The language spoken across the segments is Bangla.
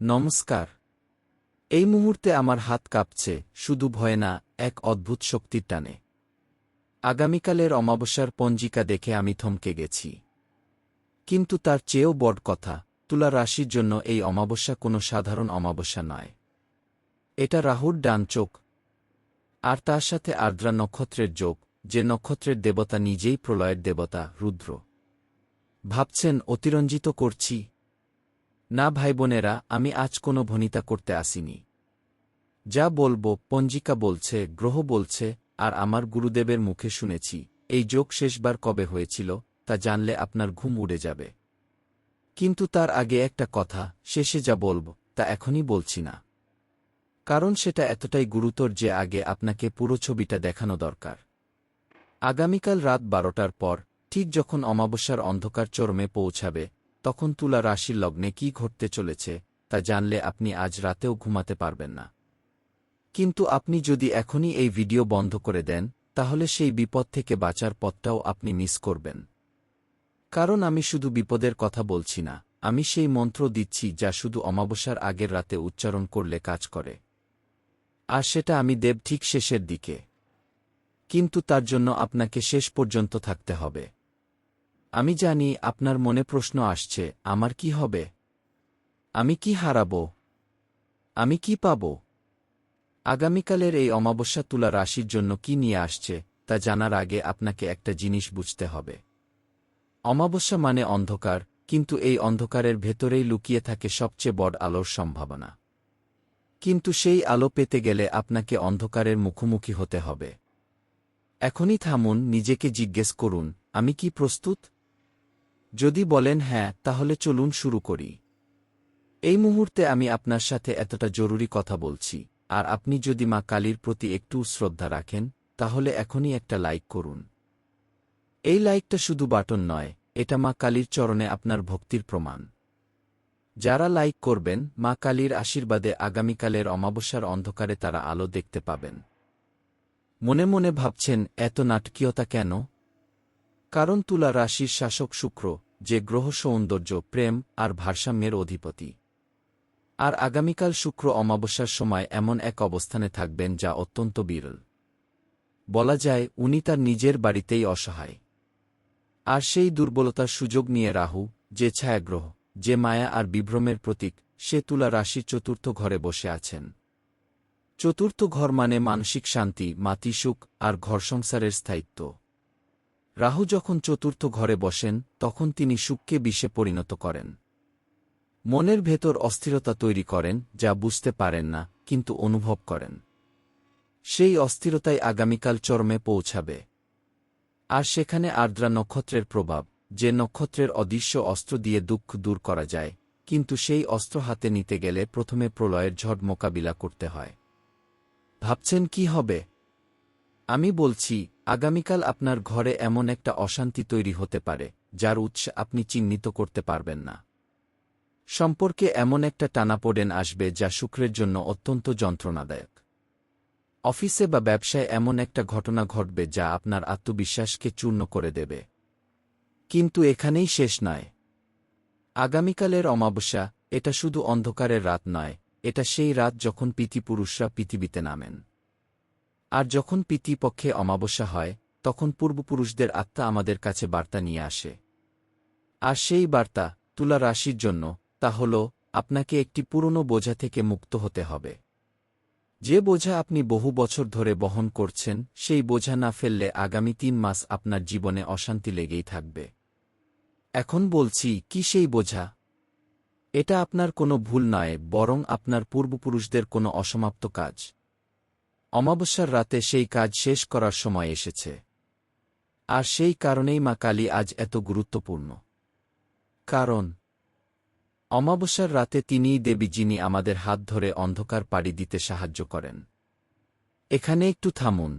নমস্কার। এই মুহূর্তে আমার হাত কাঁপছে, শুধু ভয়ে না, এক অদ্ভুত শক্তির টানে। আগামীকালের অমাবস্যার পঞ্জিকা দেখে আমি থমকে গেছি। কিন্তু তার চেয়েও বড় কথা, তুলা রাশির জন্য এই অমাবস্যা কোনো সাধারণ অমাবস্যা নয়। এটা রাহুর ডান চোখ, আর তার সাথে আর্দ্রা নক্ষত্রের যোগ, যে নক্ষত্রের দেবতা নিজেই প্রলয়ের দেবতা রুদ্র। ভাবছেন অতিরঞ্জিত করছি? না ভাই বোনেরা, আমি আজ কোনো ভনিতা করতে আসিনি। যা বলবো পঞ্জিকা বলছে, গ্রহ বলছে, আর আমার গুরুদেবের মুখে শুনেছি। এই যোগ শেষবার কবে হয়েছিল তা জানলে আপনার ঘুম উড়ে যাবে। কিন্তু তার আগে একটা কথা, শেষে যা বলব তা এখনই বলছি না, কারণ সেটা এতটাই গুরুতর যে আগে আপনাকে পুরো ছবিটা দেখানো দরকার। আগামীকাল রাত 12টার পর, ঠিক যখন অমাবস্যার অন্ধকার চরমে পৌঁছাবে, তখন তুলা রাশির লগ্নে কি ঘটতে চলেছে তা জানলে আপনি আজ রাতেও ঘুমাতে পারবেন না। কিন্তু আপনি যদি এখনই এই ভিডিও বন্ধ করে দেন, তাহলে সেই বিপদ থেকে বাঁচার পথটাও আপনি মিস করবেন। কারণ আমি শুধু বিপদের কথা বলছি না, আমি সেই মন্ত্র দিচ্ছি যা শুধু অমাবস্যার আগের রাতে উচ্চারণ করলে কাজ করে। আর সেটা আমি দেব ঠিক শেষের দিকে। কিন্তু তার জন্য আপনাকে শেষ পর্যন্ত থাকতে হবে। আমি জানি আপনার মনে প্রশ্ন আসছে, আমার কি হবে? আমি কি হারাব? আমি কি পাব? আগামীকালের এই অমাবস্যা তুলা রাশির জন্য কি নিয়ে আসছে তা জানার আগে আপনাকে একটা জিনিস বুঝতে হবে। অমাবস্যা মানে অন্ধকার, কিন্তু এই অন্ধকারের ভেতরেই লুকিয়ে থাকে সবচেয়ে বড় আলোর সম্ভাবনা। কিন্তু সেই আলো পেতে গেলে আপনাকে অন্ধকারের মুখোমুখি হতে হবে। এখনই থামুন, নিজেকে জিজ্ঞেস করুন, আমি কি প্রস্তুত? যদি বলেন হ্যাঁ, তাহলে চলুন শুরু করি। এই মুহূর্তে আমি আপনার সাথে এতটা জরুরি কথা বলছি, আর আপনি যদি মা কালীর প্রতি একটু শ্রদ্ধা রাখেন, তাহলে এখনই একটা লাইক করুন। এই লাইকটা শুধু বাটন নয়, এটা মা কালীর চরণে আপনার ভক্তির প্রমাণ। যারা লাইক করবেন, মা কালীর আশীর্বাদে আগামীকালের অমাবস্যার অন্ধকারে তারা আলো দেখতে পাবেন। মনে মনে ভাবছেন, এত নাটকীয়তা কেন? কারণ তুলা রাশির শাসক শুক্র, যে গ্রহ সৌন্দর্য, প্রেম আর ভারসাম্যের অধিপতি। আর আগামীকাল শুক্র অমাবস্যার সময় এমন এক অবস্থানে থাকবেন যা অত্যন্ত বিরল। বলা যায় উনি তার নিজের বাড়িতেই অসহায়। আর সেই দুর্বলতার সুযোগ নিয়ে রাহু, যে ছায়াগ্রহ, যে মায়া আর বিভ্রমের প্রতীক, সে তুলা রাশির চতুর্থ ঘরে বসে আছেন। চতুর্থ ঘর মানে মানসিক শান্তি, মাতৃসুখ আর ঘর সংসারের স্থায়িত্ব। রাহু যখন চতুর্থ ঘরে বসেন, তখন তিনি সুখকে বিষে পরিণত করেন। মনের ভেতর অস্থিরতা তৈরি করেন, যা বুঝতে পারেন না, কিন্তু অনুভব করেন। সেই অস্থিরতাই আগামীকাল চরমে পৌঁছাবে। আর সেখানে আর্দ্রা নক্ষত্রের প্রভাব, যে নক্ষত্রের অদৃশ্য অস্ত্র দিয়ে দুঃখ দূর করা যায়, কিন্তু সেই অস্ত্র হাতে নিতে গেলে প্রথমে প্রলয়ের ঝড় মোকাবিলা করতে হয়। ভাবছেন কি হবে? আমি বলছি, আগামীকাল আপনার ঘরে এমন একটা অশান্তি তৈরি হতে পারে, যার উৎস আপনি চিহ্নিত করতে পারবেন না। সম্পর্কে এমন একটা টানাপোড়েন আসবে যা শুক্রের জন্য অত্যন্ত যন্ত্রণাদায়ক। অফিসে বা ব্যবসায় এমন একটা ঘটনা ঘটবে যা আপনার আত্মবিশ্বাসকে চূর্ণ করে দেবে। কিন্তু এখানেই শেষ নয়। আগামীকালের অমাবস্যা, এটা শুধু অন্ধকারের রাত নয়, এটা সেই রাত যখন পিতৃপুরুষরা পৃথিবীতে নামেন। আর যখন পিতৃপক্ষে অমাবস্যা হয়, তখন পূর্বপুরুষদের আত্মা আমাদের কাছে বার্তা নিয়ে আসে। আর সেই বার্তা, তুলা রাশির জন্য, তা হল, আপনাকে একটি পুরনো বোঝা থেকে মুক্ত হতে হবে। যে বোঝা আপনি বহু বছর ধরে বহন করছেন, সেই বোঝা না ফেললে আগামী 3 মাস আপনার জীবনে অশান্তি লেগেই থাকবে। এখন বলছি, কি সেই বোঝা? এটা আপনার কোনো ভুল নয়, বরং আপনার পূর্বপুরুষদের কোনো অসমাপ্ত কাজ। অমাবস্যার রাতে সেই কাজ শেষ করার সময় এসেছে। আর সেই কারণেই মা কালী আজ এত গুরুত্বপূর্ণ। কারণ অমাবস্যার রাতে তিনিই দেবী যিনি আমাদের হাত ধরে অন্ধকার পাড়ি দিতে সাহায্য করেন। এখানে একটু থামুন।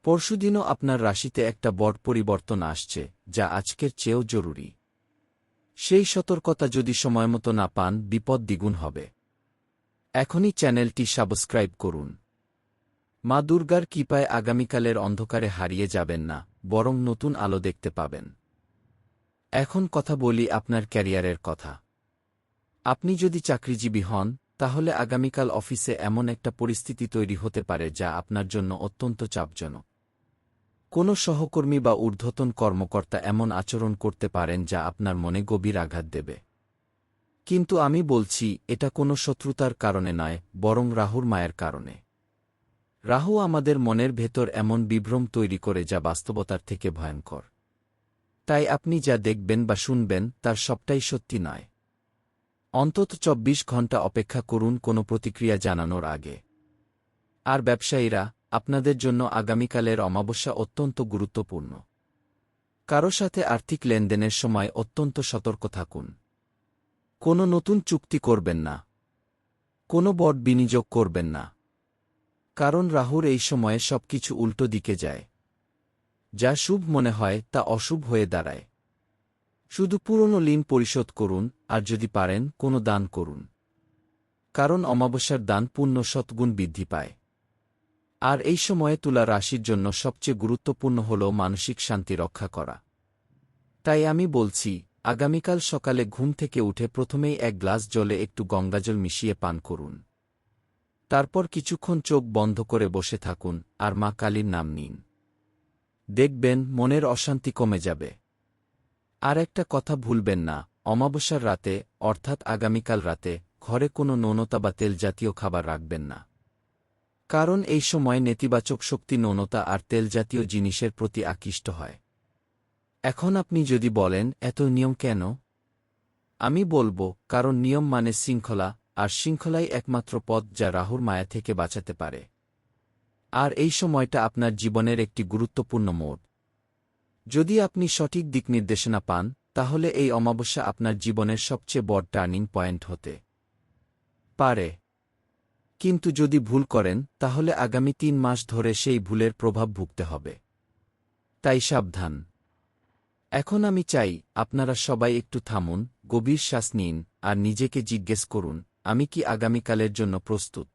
পরশুদিনও আপনার রাশিতে একটা বড় পরিবর্তন আসছে, যা আজকের চেয়েও জরুরি। সেই সতর্কতা যদি সময়মতো না পান, বিপদ দ্বিগুণ হবে। এখনই চ্যানেলটি সাবস্ক্রাইব করুন। মা দুর্গার কৃপায় আগামীকালের অন্ধকারে হারিয়ে যাবেন না, বরং নতুন আলো দেখতে পাবেন। এখন কথা বলি আপনার ক্যারিয়ারের কথা। আপনি যদি চাকরিজীবী হন, তাহলে আগামীকাল অফিসে এমন একটা পরিস্থিতি তৈরি হতে পারে যা আপনার জন্য অত্যন্ত চাপজনক। কোনো সহকর্মী বা ঊর্ধ্বতন কর্মকর্তা এমন আচরণ করতে পারেন যা আপনার মনে গভীর আঘাত দেবে। কিন্তু আমি বলছি, এটা কোনো শত্রুতার কারণে নয়, বরং রাহুর মায়ের কারণে। রাহু আমাদের মনের ভেতর এমন বিভ্রম তৈরি করে যা বাস্তবতার থেকে ভয়ঙ্কর। তাই আপনি যা দেখবেন বা শুনবেন তার সবটাই সত্যি নয়। অন্তত ২৪ ঘণ্টা অপেক্ষা করুন কোনো প্রতিক্রিয়া জানানোর আগে। আর ব্যবসায়ীরা, আপনাদের জন্য আগামীকালের অমাবস্যা অত্যন্ত গুরুত্বপূর্ণ। কারো সাথে আর্থিক লেনদেনের সময় অত্যন্ত সতর্ক থাকুন। কোনো নতুন চুক্তি করবেন না। কোনো বড় বিনিয়োগ করবেন না। কারণ রাহুর এই সময়ে সবকিছু উল্টো দিকে যায়। যা শুভ মনে হয় তা অশুভ হয়ে দাঁড়ায়। শুধু পুরনো ঋণ পরিশোধ করুন, আর যদি পারেন কোনো দান করুন। কারণ অমাবস্যার দান পুণ্য শতগুণ বৃদ্ধি পায়। আর এই সময়ে তুলা রাশির জন্য সবচেয়ে গুরুত্বপূর্ণ হল মানসিক শান্তি রক্ষা করা। তাই আমি বলছি, আগামীকাল সকালে ঘুম থেকে উঠে প্রথমেই এক গ্লাস জলে একটু গঙ্গাজল মিশিয়ে পান করুন। তারপর কিছুক্ষণ চোখ বন্ধ করে বসে থাকুন আর মা কালীর নাম নিন। দেখবেন মনের অশান্তি কমে যাবে। আর একটা কথা ভুলবেন না, অমাবস্যার রাতে, অর্থাৎ আগামীকাল রাতে, ঘরে কোনো নৌনতা বা তেল জাতীয় খাবার রাখবেন না। কারণ এই সময় নেতিবাচক শক্তি নৌনতা আর তেলজাতীয় জিনিসের প্রতি আকৃষ্ট হয়। এখন আপনি যদি বলেন, এত নিয়ম কেন? আমি বলবো, কারণ নিয়ম মানে শৃঙ্খলা, আর শৃঙ্খলাই একমাত্র পথ যা রাহুর মায়া থেকে বাঁচাতে পারে। আর এই সময়টা আপনার জীবনের একটি গুরুত্বপূর্ণ মোড়। যদি আপনি সঠিক দিক নির্দেশনা পান, তাহলে এই অমাবস্যা আপনার জীবনের সবচেয়ে বড় টার্নিং পয়েন্ট হতে পারে। কিন্তু যদি ভুল করেন, তাহলে আগামী ৩ মাস ধরে সেই ভুলের প্রভাব ভুগতে হবে। তাই সাবধান। এখন আমি চাই আপনারা সবাই একটু থামুন, গভীর শ্বাস নিন, আর নিজেকে জিজ্ঞেস করুন, আমি কি আগামীকালের জন্য প্রস্তুত?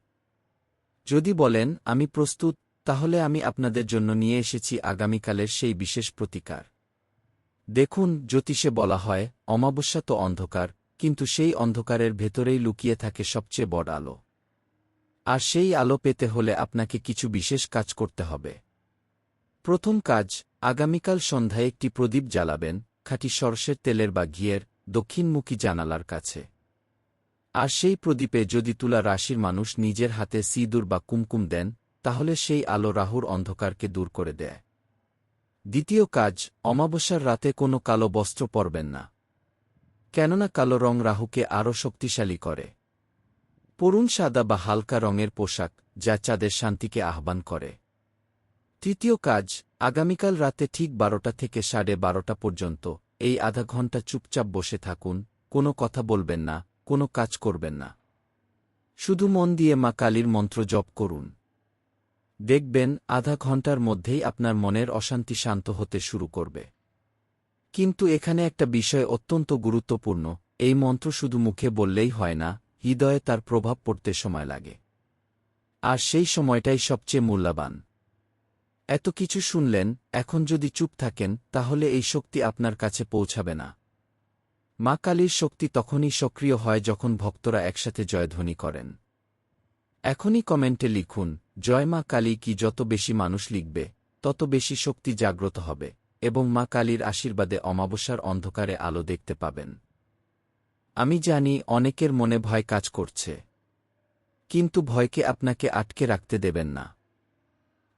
যদি বলেন, আমি প্রস্তুত, তাহলে আমি আপনাদের জন্য নিয়ে এসেছি আগামীকালের সেই বিশেষ প্রতিকার। দেখুন, জ্যোতিষে বলা হয়, অমাবস্যা তো অন্ধকার, কিন্তু সেই অন্ধকারের ভেতরেই লুকিয়ে থাকে সবচেয়ে বড় আলো। আর সেই আলো পেতে হলে আপনাকে কিছু বিশেষ কাজ করতে হবে। প্রথম কাজ, আগামীকাল সন্ধ্যায় একটি প্রদীপ জ্বালাবেন, খাঁটি সরষের তেলের বা ঘিয়ের, দক্ষিণমুখী জানালার কাছে। আর সেই প্রদীপে যদি তুলা রাশির মানুষ নিজের হাতে সিঁদুর বা কুমকুম দেন, তাহলে সেই আলো রাহুর অন্ধকারকে দূর করে দেয়। দ্বিতীয় কাজ, অমাবস্যার রাতে কোনো কালো বস্ত্র পরবেন না। কেননা কালো রং রাহুকে আরও শক্তিশালী করে। পরুন সাদা বা হালকা রঙের পোশাক, যা চাঁদের শান্তিকে আহ্বান করে। তৃতীয় কাজ, আগামীকাল রাতে ঠিক ১২টা থেকে ১২:৩০ পর্যন্ত এই আধা ঘণ্টা চুপচাপ বসে থাকুন, কোনো কথা বলবেন না, কোনো কাজ করবেন না। শুধু মন দিয়ে মা কালীর মন্ত্র জপ করুন। দেখবেন আধা ঘণ্টার মধ্যেই আপনার মনের অশান্তি শান্ত হতে শুরু করবে। কিন্তু এখানে একটা বিষয় অত্যন্ত গুরুত্বপূর্ণ, এই মন্ত্র শুধু মুখে বললেই হয় না, হৃদয়ে তার প্রভাব পড়তে সময় লাগে। আর সেই সময়টাই সবচেয়ে মূল্যবান। এত কিছু শুনলেন, এখন যদি চুপ থাকেন, তাহলে এই শক্তি আপনার কাছে পৌঁছাবে না। মা কালীর শক্তি তখনই সক্রিয় হয় যখন ভক্তরা একসাথে জয়ধ্বনি করেন। এখনই কমেন্টে লিখুন, জয় মা কালী। কি যত বেশি মানুষ লিখবে, তত বেশি শক্তি জাগ্রত হবে, এবং মা কালীর আশীর্বাদে অমাবস্যার অন্ধকারে আলো দেখতে পাবেন। আমি জানি অনেকের মনে ভয় কাজ করছে। কিন্তু ভয়কে আপনাকে আটকে রাখতে দেবেন না।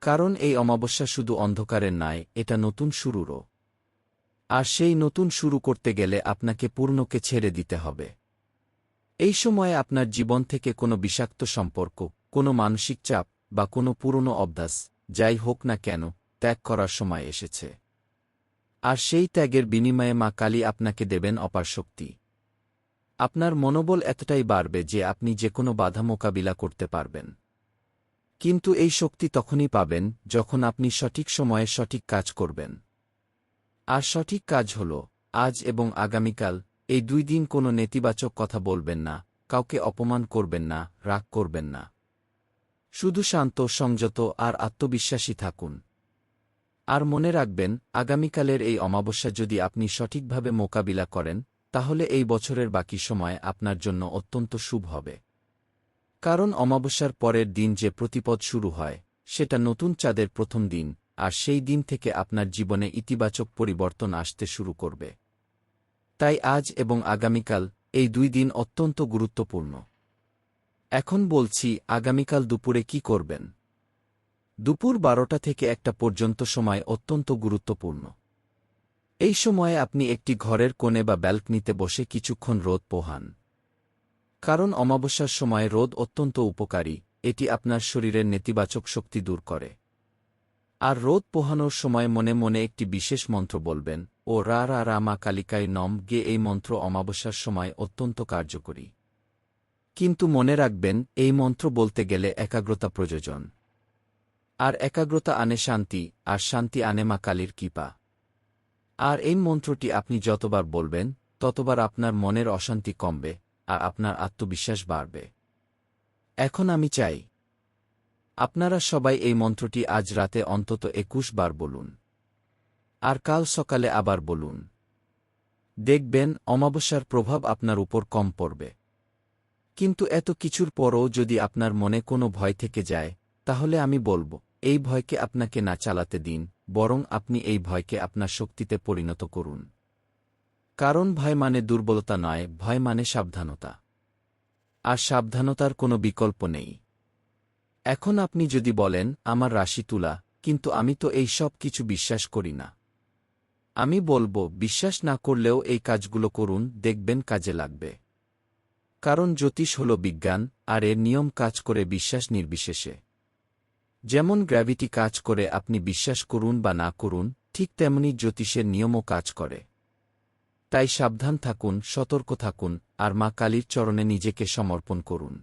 কারণ এই অমাবস্যা শুধু অন্ধকারের নয়, এটা নতুন শুরুরও। আর সেই নতুন শুরু করতে গেলে আপনাকে পুরনোকে ছেড়ে দিতে হবে। এই সময়ে আপনার জীবন থেকে কোনো বিষাক্ত সম্পর্ক, কোনো মানসিক চাপ, বা কোনো পুরনো অভ্যাস, যাই হোক না কেন, ত্যাগ করার সময় এসেছে। আর সেই ত্যাগের বিনিময়ে মা কালী আপনাকে দেবেন অপার শক্তি। আপনার মনোবল এতটাই বাড়বে যে আপনি যে কোনো বাধা মোকাবিলা করতে পারবেন। কিন্তু এই শক্তি তখনই পাবেন যখন আপনি সঠিক সময়ে সঠিক কাজ করবেন। আর সঠিক কাজ হল, আজ এবং আগামীকাল, এই 2 দিন কোনো নেতিবাচক কথা বলবেন না, কাউকে অপমান করবেন না, রাগ করবেন না। শুধু শান্ত, সংযত আর আত্মবিশ্বাসী থাকুন। আর মনে রাখবেন, আগামীকালের এই অমাবস্যা যদি আপনি সঠিকভাবে মোকাবিলা করেন, তাহলে এই বছরের বাকি সময় আপনার জন্য অত্যন্ত শুভ হবে। কারণ অমাবস্যার পরের দিন যে প্রতিপদ শুরু হয় সেটা নতুন চাঁদের প্রথম দিন, আর সেই দিন থেকে আপনার জীবনে ইতিবাচক পরিবর্তন আসতে শুরু করবে। তাই আজ এবং আগামীকাল এই 2 দিন অত্যন্ত গুরুত্বপূর্ণ। এখন বলছি আগামীকাল দুপুরে কি করবেন। দুপুর 12টা থেকে 1টা পর্যন্ত সময় অত্যন্ত গুরুত্বপূর্ণ। এই সময়ে আপনি একটি ঘরের কোণে বা ব্যালকনিতে বসে কিছুক্ষণ রোদ পোহান। কারণ অমাবস্যার সময় রোদ অত্যন্ত উপকারী, এটি আপনার শরীরের নেতিবাচক শক্তি দূর করে। আর রোদ পোহানোর সময় মনে মনে একটি বিশেষ মন্ত্র বলবেন, ও রা রা রা মা কালিকায় নম গে। এই মন্ত্র অমাবস্যার সময় অত্যন্ত কার্যকরী। কিন্তু মনে রাখবেন, এই মন্ত্র বলতে গেলে একাগ্রতা প্রয়োজন। আর একাগ্রতা আনে শান্তি, আর শান্তি আনে মা কালীর কৃপা। আর এই মন্ত্রটি আপনি যতবার বলবেন ততবার আপনার মনের অশান্তি কমবে, আর আপনার আত্মবিশ্বাস বাড়বে। এখন আমি চাই আপনারা সবাই এই মন্ত্রটি আজ রাতে অন্তত 21 বার বলুন। আর কাল সকালে আবার বলুন। দেখবেন অমাবস্যার প্রভাব আপনার উপর কম পড়বে। কিন্তু এত কিছুর পরও যদি আপনার মনে কোনো ভয় থেকে যায়, তাহলে আমি বলবো, এই ভয়কে আপনাকে না চালাতে দিন, বরং আপনি এই ভয়কে আপনার শক্তিতে পরিণত করুন। কারণ ভয় মানে দুর্বলতা নয়, ভয় মানে সাবধানতা। আর সাবধানতার কোনো বিকল্প নেই। এখন আপনি যদি বলেন, আমার রাশি তুলা, কিন্তু আমি তো এই সব কিছু বিশ্বাস করি না। আমি বলবো, বিশ্বাস না করলেও এই কাজগুলো করুন, দেখবেন কাজে লাগবে। কারণ জ্যোতিষ হল বিজ্ঞান, আর এর নিয়ম কাজ করে বিশ্বাস নির্বিশেষে। যেমন গ্র্যাভিটি কাজ করে আপনি বিশ্বাস করুন বা না করুন, ঠিক তেমনি জ্যোতিষের নিয়মও কাজ করে। তাই সাবধান থাকুন, সতর্ক থাকুন, আর মা কালীর চরণে নিজেকে সমর্পণ করুন।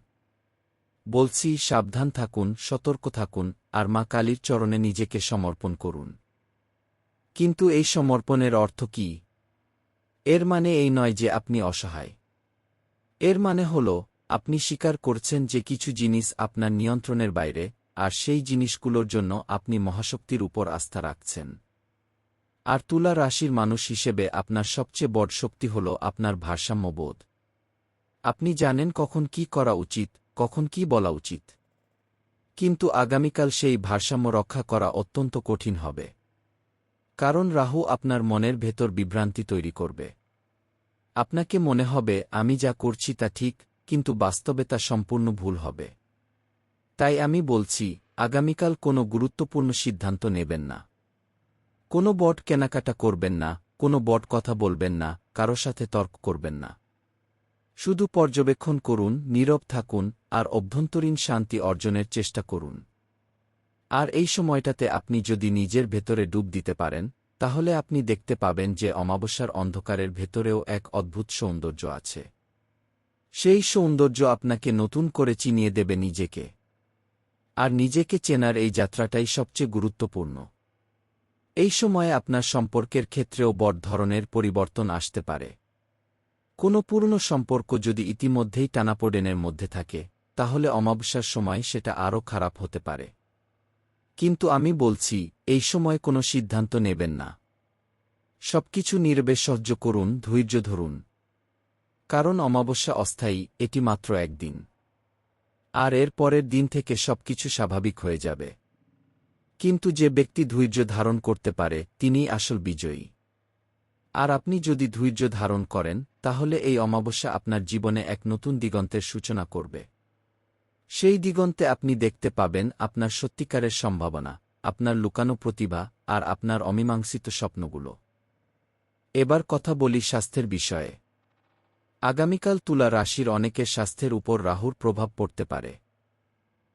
বলছি, সাবধান থাকুন, সতর্ক থাকুন, আর মা কালীর চরণে নিজেকে সমর্পণ করুন। কিন্তু এই সমর্পণের অর্থ কি? এর মানে এই নয় যে আপনি অসহায়। এর মানে হল, আপনি স্বীকার করছেন যে কিছু জিনিস আপনার নিয়ন্ত্রণের বাইরে, আর সেই জিনিসগুলোর জন্য আপনি মহাশক্তির উপর আস্থা রাখছেন। আর তুলা রাশির মানুষ হিসেবে আপনার সবচেয়ে বড় শক্তি হল আপনার ভারসাম্যবোধ। আপনি জানেন কখন কি করা উচিত, কখন কি বলা উচিত। কিন্তু আগামীকাল সেই ভারসাম্য রক্ষা করা অত্যন্ত কঠিন হবে। কারণ রাহু আপনার মনের ভেতর বিভ্রান্তি তৈরি করবে। আপনাকে মনে হবে, আমি যা করছি তা ঠিক, কিন্তু বাস্তবে তা সম্পূর্ণ ভুল হবে। তাই আমি বলছি, আগামীকাল কোনো গুরুত্বপূর্ণ সিদ্ধান্ত নেবেন না। কোনো বড় কেনাকাটা করবেন না, কোনো বড় কথা বলবেন না, কারো সাথে তর্ক করবেন না। শুধু পর্যবেক্ষণ করুন, নীরব থাকুন, আর অভ্যন্তরীণ শান্তি অর্জনের চেষ্টা করুন। আর এই সময়টাতে আপনি যদি নিজের ভেতরে ডুব দিতে পারেন, তাহলে আপনি দেখতে পাবেন যে অমাবস্যার অন্ধকারের ভেতরেও এক অদ্ভুত সৌন্দর্য আছে। সেই সৌন্দর্য আপনাকে নতুন করে চিনিয়ে দেবে নিজেকে। আর নিজেকে চেনার এই যাত্রাটাই সবচেয়ে গুরুত্বপূর্ণ। এই সময়ে আপনার সম্পর্কের ক্ষেত্রেও বড় ধরনের পরিবর্তন আসতে পারে। কোনো পুরনো সম্পর্ক যদি ইতিমধ্যেই টানাপোড়েনের মধ্যে থাকে, তাহলে অমাবস্যার সময় সেটা আরও খারাপ হতে পারে। কিন্তু আমি বলছি, এই সময় কোনো সিদ্ধান্ত নেবেন না। সবকিছু নীরবে সহ্য করুন, ধৈর্য ধরুন। কারণ অমাবস্যা অস্থায়ী, এটি মাত্র একদিন। আর এর পরের দিন থেকে সবকিছু স্বাভাবিক হয়ে যাবে। কিন্তু যে ব্যক্তি ধৈর্য ধারণ করতে পারে, তিনিই আসল বিজয়ী। আর আপনি যদি ধৈর্য ধারণ করেন, তাহলে এই অমাবস্যা আপনার জীবনে এক নতুন দিগন্তের সূচনা করবে। সেই দিগন্তে আপনি দেখতে পাবেন আপনার সত্যিকারের সম্ভাবনা, আপনার লুকানো প্রতিভা, আর আপনার অমীমাংসিত স্বপ্নগুলো। এবার কথা বলি স্বাস্থ্যের বিষয়ে। আগামীকাল তুলা রাশির অনেকের স্বাস্থ্যের উপর রাহুর প্রভাব পড়তে পারে।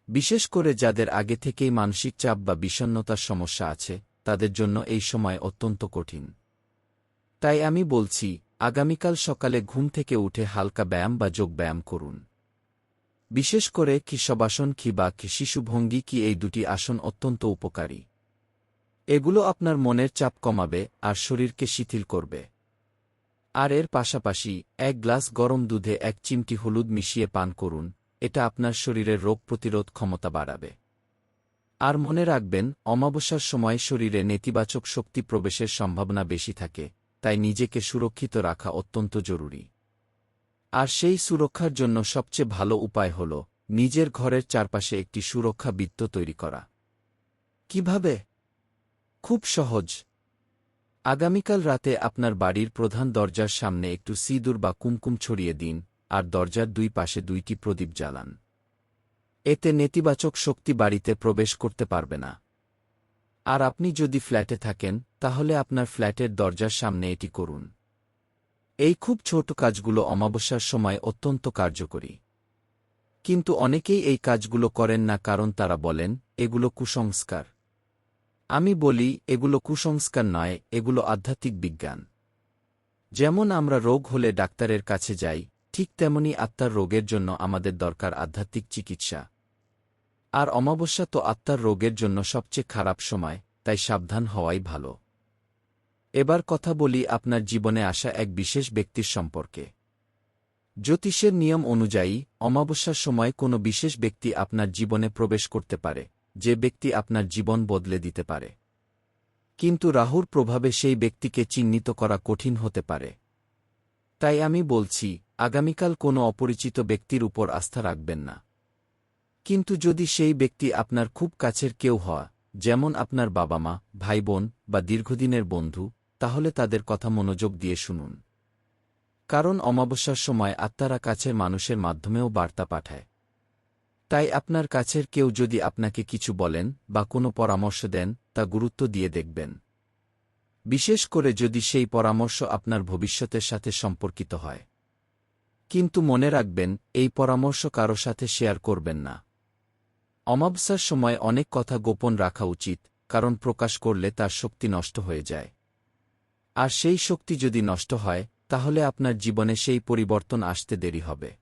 বিশেষ করে যাদের আগে থেকেই মানসিক চাপ বা বিষণ্ণতার সমস্যা আছে, তাদের জন্য এই সময় অত্যন্ত কঠিন। তাই আমি বলছি, আগামীকাল সকালে ঘুম থেকে উঠে হালকা ব্যায়াম বা যোগ ব্যায়াম করুন। বিশেষ করে শবাসন বা শিশুভঙ্গি, এই দুটি আসন অত্যন্ত উপকারী। এগুলো আপনার মনের চাপ কমাবে আর শরীরকে শিথিল করবে। আর এর পাশাপাশি 1 গ্লাস গরম দুধে 1 চিমটি হলুদ মিশিয়ে পান করুন, এটা আপনার শরীরের রোগ প্রতিরোধ ক্ষমতা বাড়াবে। আর মনে রাখবেন, অমাবস্যার সময় শরীরে নেতিবাচক শক্তি প্রবেশের সম্ভাবনা বেশি থাকে, তাই নিজেকে সুরক্ষিত রাখা অত্যন্ত জরুরি। আর সেই সুরক্ষার জন্য সবচেয়ে ভালো উপায় হল নিজের ঘরের চারপাশে একটি সুরক্ষা বৃত্ত তৈরি করা। কিভাবে? খুব সহজ। আগামীকাল রাতে আপনার বাড়ির প্রধান দরজার সামনে একটু সিঁদুর বা কুমকুম ছড়িয়ে দিন, আর দরজার দুই পাশে 2টি প্রদীপ জ্বালান। এতে নেতিবাচক শক্তি বাড়িতে প্রবেশ করতে পারবে না। আর আপনি যদি ফ্ল্যাটে থাকেন, তাহলে আপনার ফ্ল্যাটের দরজার সামনে এটি করুন। এই খুব ছোট কাজগুলো অমাবস্যার সময় অত্যন্ত কার্যকরী। কিন্তু অনেকেই এই কাজগুলো করেন না, কারণ তারা বলেন এগুলো কুসংস্কার। আমি বলি এগুলো কুসংস্কার নয়, এগুলো আধ্যাত্মিক বিজ্ঞান। যেমন আমরা রোগ হলে ডাক্তারের কাছে যাই, ঠিক তেমনি আত্মার রোগের জন্য আমাদের দরকার আধ্যাত্মিক চিকিৎসা। আর অমাবস্যা তো আত্মার রোগের জন্য সবচেয়ে খারাপ সময়, তাই সাবধান হওয়াই ভালো। এবার কথা বলি আপনার জীবনে আসা এক বিশেষ ব্যক্তির সম্পর্কে। জ্যোতিষের নিয়ম অনুযায়ী অমাবস্যার সময় কোনো বিশেষ ব্যক্তি আপনার জীবনে প্রবেশ করতে পারে, যে ব্যক্তি আপনার জীবন বদলে দিতে পারে। কিন্তু রাহুর প্রভাবে সেই ব্যক্তিকে চিহ্নিত করা কঠিন হতে পারে। তাই আমি বলছি, আগামীকাল কোনো অপরিচিত ব্যক্তির উপর আস্থা রাখবেন না। কিন্তু যদি সেই ব্যক্তি আপনার খুব কাছের কেউ হয়, যেমন আপনার বাবা মা, ভাই বোন বা দীর্ঘদিনের বন্ধু, তাহলে তাদের কথা মনোযোগ দিয়ে শুনুন। কারণ অমাবস্যার সময় আত্মারা কাছের মানুষের মাধ্যমেও বার্তা পাঠায়। তাই আপনার কাছের কেউ যদি আপনাকে কিছু বলেন বা কোনো পরামর্শ দেন, তা গুরুত্ব দিয়ে দেখবেন। বিশেষ করে যদি সেই পরামর্শ আপনার ভবিষ্যতের সাথে সম্পর্কিত হয়। কিন্তু মনে রাখবেন, এই পরামর্শ কারো সাথে শেয়ার করবেন না। অমাবস্যার সময় অনেক কথা গোপন রাখা উচিত, কারণ প্রকাশ করলে তার শক্তি নষ্ট হয়ে যায়। আর সেই শক্তি যদি নষ্ট হয়, তাহলে আপনার জীবনে সেই পরিবর্তন আসতে দেরি হবে।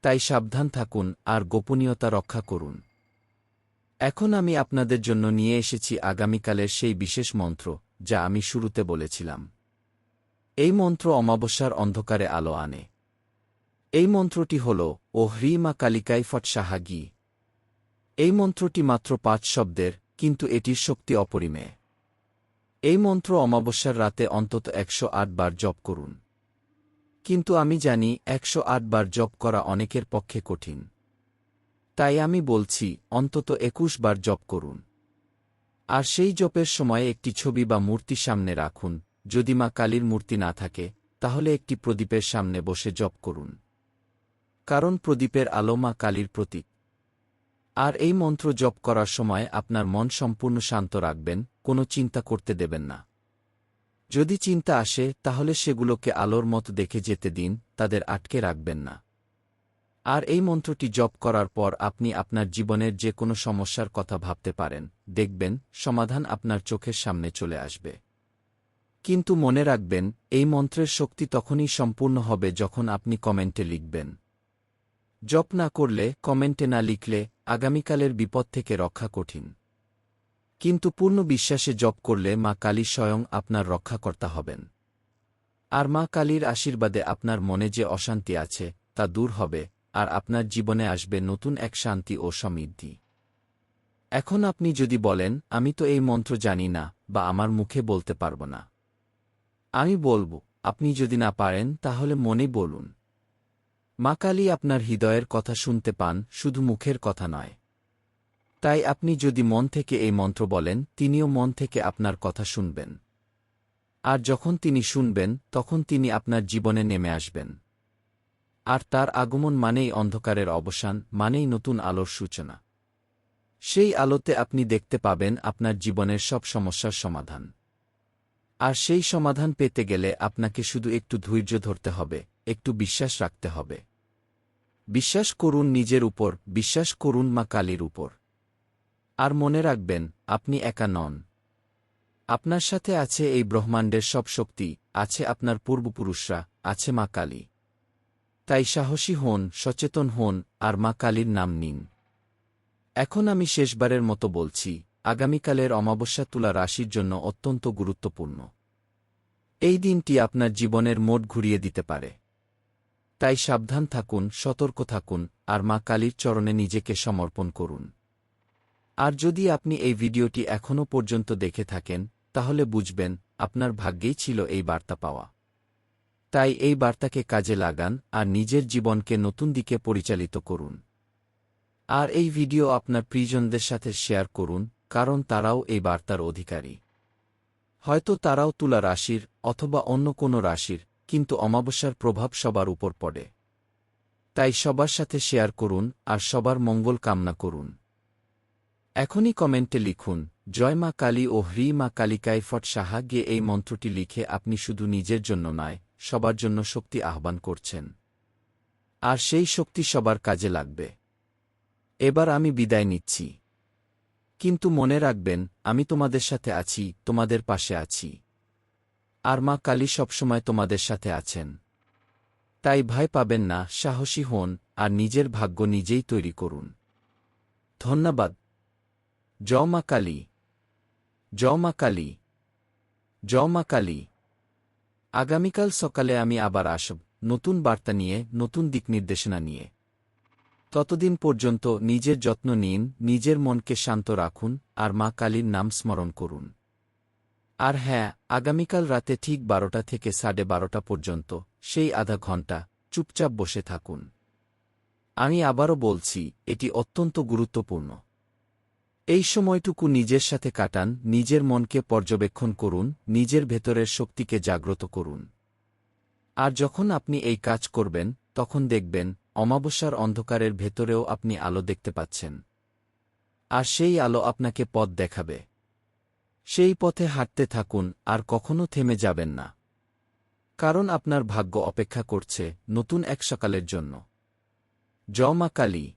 তাই সাবধান থাকুন আর গোপনীয়তা রক্ষা করুন। এখন আমি আপনাদের জন্য নিয়ে এসেছি আগামীকালের সেই বিশেষ মন্ত্র, যা আমি শুরুতে বলেছিলাম। এই মন্ত্র অমাবস্যার অন্ধকারে আলো আনে। এই মন্ত্রটি হল ও হ্রি মা কালিকাই ফট সাহাগী। এই মন্ত্রটি মাত্র 5 শব্দের, কিন্তু এটির শক্তি অপরিমেয়। এই মন্ত্র অমাবস্যার রাতে অন্তত 108 বার জপ করুন। কিন্তু আমি জানি 108 বার জপ করা অনেকের পক্ষে কঠিন। তাই আমি বলছি, অন্তত 21 বার জপ করুন। আর সেই জপের সময় একটি ছবি বা মূর্তি সামনে রাখুন। যদি মা কালীর মূর্তি না থাকে, তাহলে একটি প্রদীপের সামনে বসে জপ করুন। কারণ প্রদীপের আলো মা কালীর প্রতীক। আর এই মন্ত্র জপ করার সময় আপনার মন সম্পূর্ণ শান্ত রাখবেন, কোনো চিন্তা করতে দেবেন না। যদি চিন্তা আসে, তাহলে সেগুলোকে আলোর মতো দেখে যেতে দিন, তাদের আটকে রাখবেন না। আর এই মন্ত্রটি জপ করার পর আপনি আপনার জীবনের যে কোনো সমস্যার কথা ভাবতে পারেন, দেখবেন সমাধান আপনার চোখের সামনে চলে আসবে। কিন্তু মনে রাখবেন, এই মন্ত্রের শক্তি তখনই সম্পূর্ণ হবে যখন আপনি কমেন্টে লিখবেন। জপ না করলে, কমেন্টে না লিখলে, আগামীকালের বিপদ থেকে রক্ষা কঠিন। কিন্তু পূর্ণ বিশ্বাসে জপ করলে মা কালী স্বয়ং আপনার রক্ষাকর্তা হবেন। আর মা কালীর আশীর্বাদে আপনার মনে যে অশান্তি আছে, তা দূর হবে, আর আপনার জীবনে আসবে নতুন এক শান্তি ও সমৃদ্ধি। এখন আপনি যদি বলেন, আমি তো এই মন্ত্র জানি না, বা আমার মুখে বলতে পারব না। আমি বলব, আপনি যদি না পারেন, তাহলে মনে বলুন। মা কালী আপনার হৃদয়ের কথা শুনতে পান, শুধু মুখের কথা নয়। তাই আপনি যদি মন থেকে এই মন্ত্র বলেন, তিনিও মন থেকে আপনার কথা শুনবেন। আর যখন তিনি শুনবেন, তখন তিনি আপনার জীবনে নেমে আসবেন। আর তার আগমন মানেই অন্ধকারের অবসান, মানেই নতুন আলোর সূচনা। সেই আলোতে আপনি দেখতে পাবেন আপনার জীবনের সব সমস্যার সমাধান। আর সেই সমাধান পেতে গেলে আপনাকে শুধু একটু ধৈর্য ধরতে হবে, একটু বিশ্বাস রাখতে হবে। বিশ্বাস করুন নিজের উপর, বিশ্বাস করুন মা কালীর উপর। আর মনে রাখবেন, আপনি একা নন। আপনার সাথে আছে এই ব্রহ্মাণ্ডের সব শক্তি, আছে আপনার পূর্বপুরুষরা, আছে মা কালী। তাই সাহসী হন, সচেতন হন, আর মা কালীর নাম নিন। এখন আমি শেষবারের মতো বলছি, আগামীকালের অমাবস্যা তুলা রাশির জন্য অত্যন্ত গুরুত্বপূর্ণ। এই দিনটি আপনার জীবনের মোড় ঘুরিয়ে দিতে পারে। তাই সাবধান থাকুন, সতর্ক থাকুন, আর মা কালীর চরণে নিজেকে সমর্পণ করুন। আর যদি আপনি এই ভিডিওটি এখনও পর্যন্ত দেখে থাকেন, তাহলে বুঝবেন, আপনার ভাগ্যেই ছিল এই বার্তা পাওয়া। তাই এই বার্তাকে কাজে লাগান আর নিজের জীবনকে নতুন দিকে পরিচালিত করুন। আর এই ভিডিও আপনার প্রিয়জনদের সাথে শেয়ার করুন, কারণ তারাও এই বার্তার অধিকারী। হয়তো তারাও তুলা রাশির অথবা অন্য কোনো রাশির, কিন্তু অমাবস্যার প্রভাব সবার উপর পড়ে। তাই সবার সাথে শেয়ার করুন আর সবার মঙ্গল কামনা করুন। এখনই কমেন্টে লিখুন, জয় মা কালী ও হ্রি মা কালিকায় ফট সাহা গিয়ে এই মন্ত্রটি লিখে আপনি শুধু নিজের জন্য নয়, সবার জন্য শক্তি আহ্বান করছেন। আর সেই শক্তি সবার কাজে লাগবে। এবার আমি বিদায় নিচ্ছি। কিন্তু মনে রাখবেন, আমি তোমাদের সাথে আছি, তোমাদের পাশে আছি। আর মা কালী সবসময় তোমাদের সাথে আছেন। তাই ভয় পাবেন না, সাহসী হন আর নিজের ভাগ্য নিজেই তৈরি করুন। ধন্যবাদ। জয় মা কালী। জয় মা কালী। জয় মা কালী। আগামীকাল সকালে আমি আবার আসব, নতুন বার্তা নিয়ে, নতুন দিক নির্দেশনা নিয়ে। ততদিন পর্যন্ত নিজের যত্ন নিন, নিজের মনকে শান্ত রাখুন আর মা কালীর নাম স্মরণ করুন। আর হ্যাঁ, আগামীকাল রাতে ঠিক 12টা থেকে 12:30 পর্যন্ত, সেই আধা ঘণ্টা, চুপচাপ বসে থাকুন। আমি আবারও বলছি, এটি অত্যন্ত গুরুত্বপূর্ণ। এই সময়টুকু নিজের সাথে কাটান, নিজের মনকে পর্যবেক্ষণ করুন, নিজের ভেতরের শক্তিকে জাগ্রত করুন। আর যখন আপনি এই কাজ করবেন, তখন দেখবেন, অমাবস্যার অন্ধকারের ভেতরেও আপনি আলো দেখতে পাচ্ছেন। আর সেই আলো আপনাকে পথ দেখাবে। সেই পথে হাঁটতে থাকুন আর কখনো থেমে যাবেন না। কারণ আপনার ভাগ্য অপেক্ষা করছে নতুন এক সকালের জন্য। জয় মা কালী।